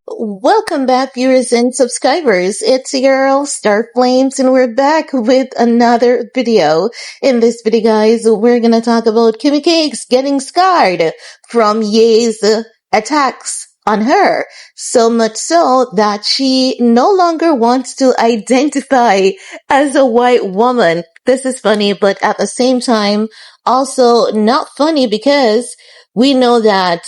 Welcome back, viewers and subscribers. It's your girl, Star Flames, and we're back with another video. In this video, guys, we're gonna talk about Kimmy Cakes getting scarred from Ye's attacks on her. So much so that she no longer wants to identify as a white woman. This is funny, but at the same time, also not funny because we know that,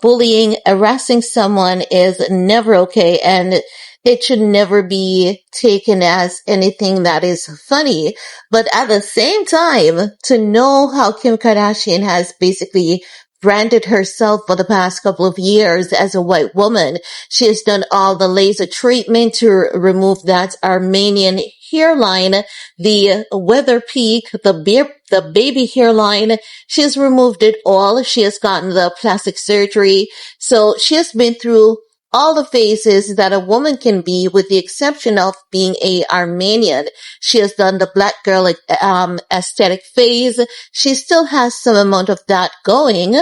bullying, harassing someone is never okay, and it should never be taken as anything that is funny. But at the same time, to know how Kim Kardashian has basically branded herself for the past couple of years as a white woman. She has done all the laser treatment to remove that Armenian hairline, the weather peak, the baby hairline. She has removed it all. She has gotten the plastic surgery. So she has been through all the phases that a woman can be, with the exception of being a Armenian. She has done the black girl aesthetic phase. She still has some amount of that going.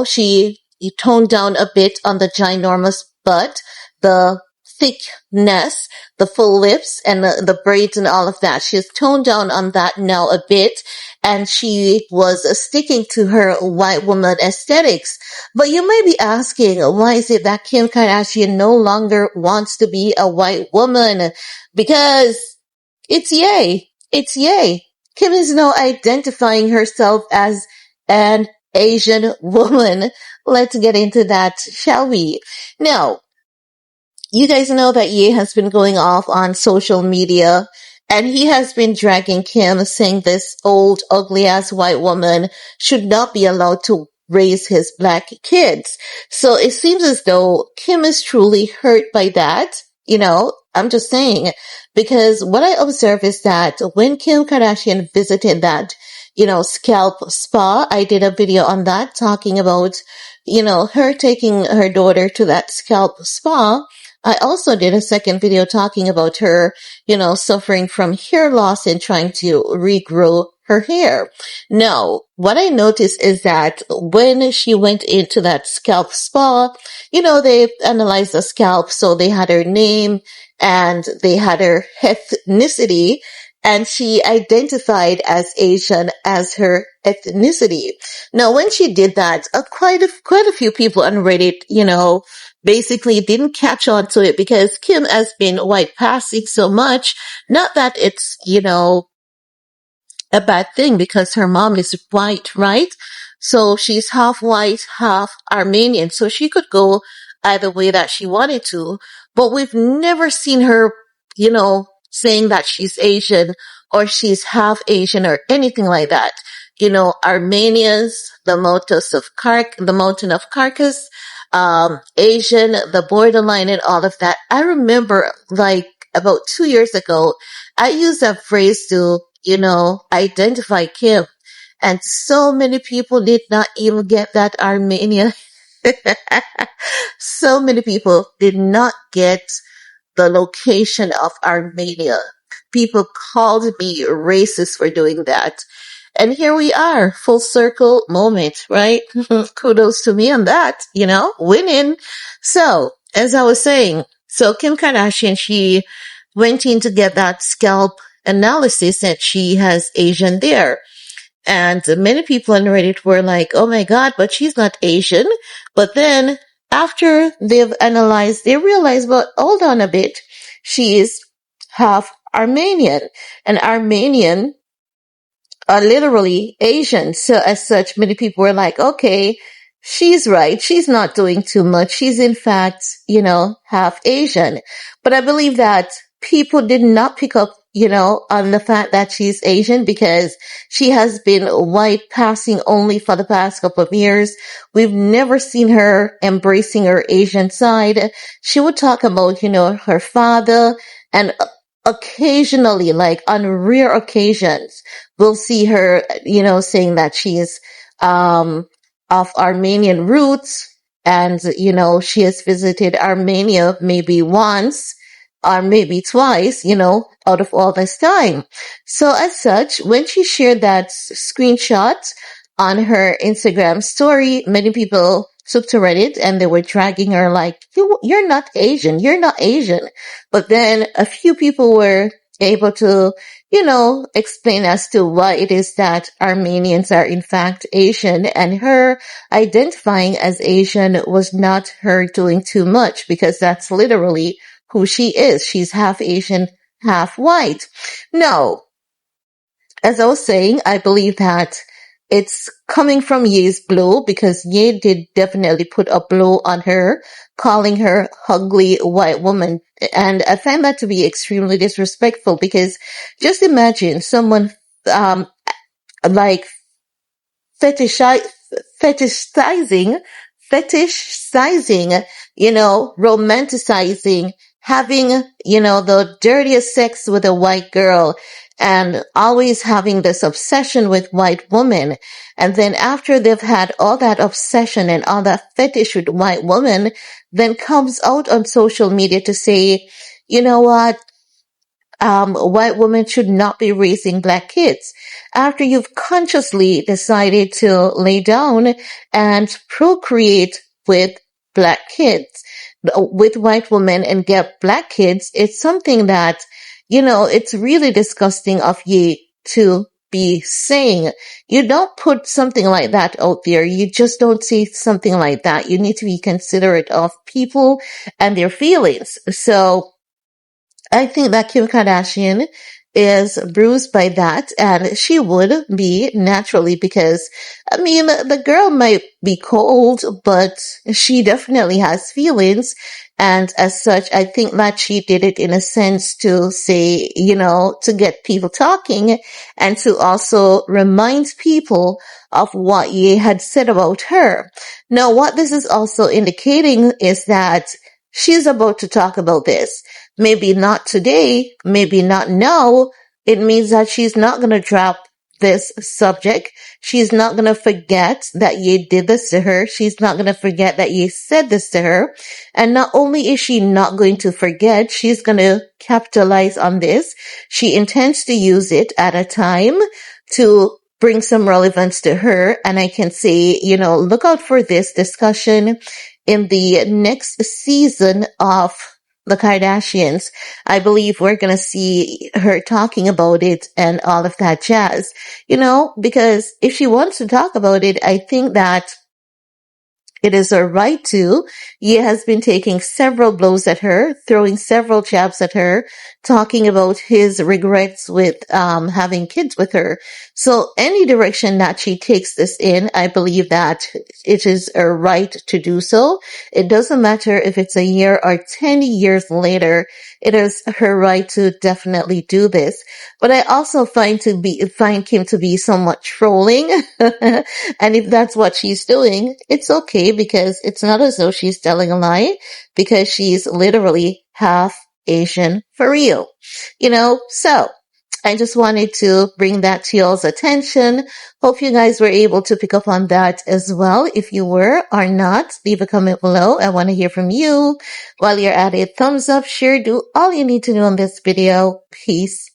She toned down a bit on the ginormous butt, the thickness, the full lips, and the braids and all of that. She has toned down on that now a bit, and she was sticking to her white woman aesthetics. But you may be asking, why is it that Kim Kardashian no longer wants to be a white woman? Because it's Ye. It's Ye. Kim is now identifying herself as an Asian woman. Let's get into that, shall we? Now, you guys know that Ye has been going off on social media, and he has been dragging Kim, saying this old, ugly-ass white woman should not be allowed to raise his black kids. So it seems as though Kim is truly hurt by that. I'm just saying, because what I observe is that when Kim Kardashian visited that, scalp spa, I did a video on that talking about, her taking her daughter to that scalp spa. I also did a second video talking about her, suffering from hair loss and trying to regrow her hair. Now, what I noticed is that when she went into that scalp spa, they analyzed the scalp, so they had her name and they had her ethnicity, and she identified as Asian as her ethnicity. Now, when she did that, quite a few people on Reddit, basically didn't catch on to it, because Kim has been white passing so much. Not that it's, a bad thing, because her mom is white, right? So she's half white, half Armenian. So she could go either way that she wanted to. But we've never seen her, saying that she's Asian or she's half Asian or anything like that. Armenians, the mountain of Carcass, Asian, the borderline and all of that. I remember about 2 years ago, I used that phrase to, identify Kim. And so many people did not even get that Armenian. So many people did not get the location of Armenia. People called me racist for doing that. And here we are, full circle moment, right? Kudos to me on that, winning. So, as I was saying, Kim Kardashian, she went in to get that scalp analysis, and she has Asian there. And many people on Reddit were like, oh my God, but she's not Asian. But then after they've analyzed, they realize, but hold on a bit. She is half Armenian, and Armenian are literally Asian. So as such, many people were like, okay, she's right. She's not doing too much. She's in fact, half Asian. But I believe that people did not pick up, on the fact that she's Asian, because she has been white passing only for the past couple of years. We've never seen her embracing her Asian side. She would talk about, her father, and occasionally, like on rare occasions, we'll see her, saying that she is, of Armenian roots, and, she has visited Armenia maybe once or maybe twice, out of all this time. So as such, when she shared that screenshot on her Instagram story, many people took to Reddit and they were dragging her like, you're not Asian. You're not Asian. But then a few people were able to, explain as to why it is that Armenians are in fact Asian, and her identifying as Asian was not her doing too much, because that's literally who she is. She's half Asian, half white. No, as I was saying, I believe that it's coming from Ye's blow, because Ye did definitely put a blow on her, calling her ugly white woman. And I find that to be extremely disrespectful, because just imagine someone, like fetishi- fetishizing, fetishizing, romanticizing, having, the dirtiest sex with a white girl, and always having this obsession with white women. And then after they've had all that obsession and all that fetish with white women, then comes out on social media to say, you know what? White women should not be raising black kids. After you've consciously decided to lay down and procreate with black kids, with white women, and get black kids, it's something that, it's really disgusting of you to be saying. You don't put something like that out there. You just don't say something like that. You need to be considerate of people and their feelings. So I think that Kim Kardashian is bruised by that, and she would be naturally, because, the girl might be cold, but she definitely has feelings. And as such, I think that she did it in a sense to say, to get people talking, and to also remind people of what Ye had said about her. Now, what this is also indicating is that she's about to talk about this. Maybe not today, maybe not now. It means that she's not going to drop this subject. She's not going to forget that Ye did this to her. She's not going to forget that Ye said this to her. And not only is she not going to forget, she's going to capitalize on this. She intends to use it at a time to bring some relevance to her. And I can say, look out for this discussion in the next season of the Kardashians. I believe we're going to see her talking about it and all of that jazz, because if she wants to talk about it, I think that it is her right to. Ye has been taking several blows at her, throwing several jabs at her, talking about his regrets with having kids with her. So any direction that she takes this in, I believe that it is her right to do so. It doesn't matter if it's a year or 10 years later. It is her right to definitely do this. But I also find Kim to be somewhat trolling. And if that's what she's doing, it's okay, because it's not as though she's telling a lie, because she's literally half Asian for real. So I just wanted to bring that to y'all's attention. Hope you guys were able to pick up on that as well. If you were or not, leave a comment below. I want to hear from you. While you're at it, thumbs up, share, do all you need to do on this video. Peace